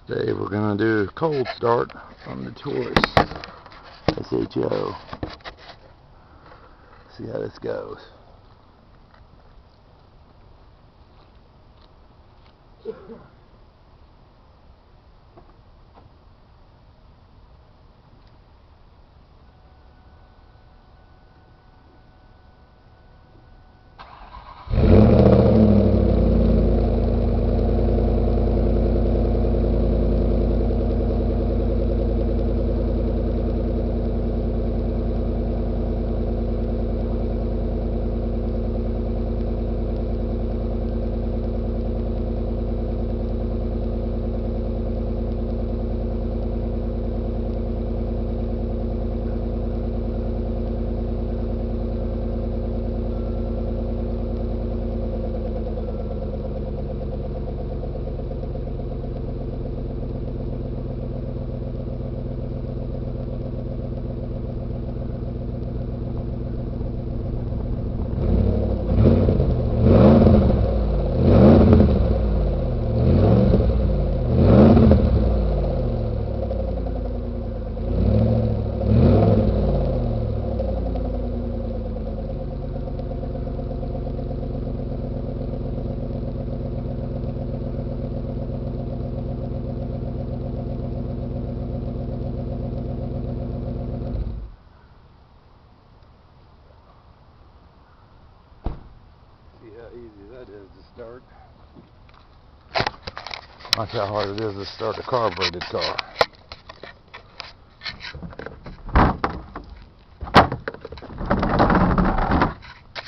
Today we're going to do a cold start on the Taurus SHO. See how this goes. See how easy that is to start. Watch how hard it is to start a carbureted car.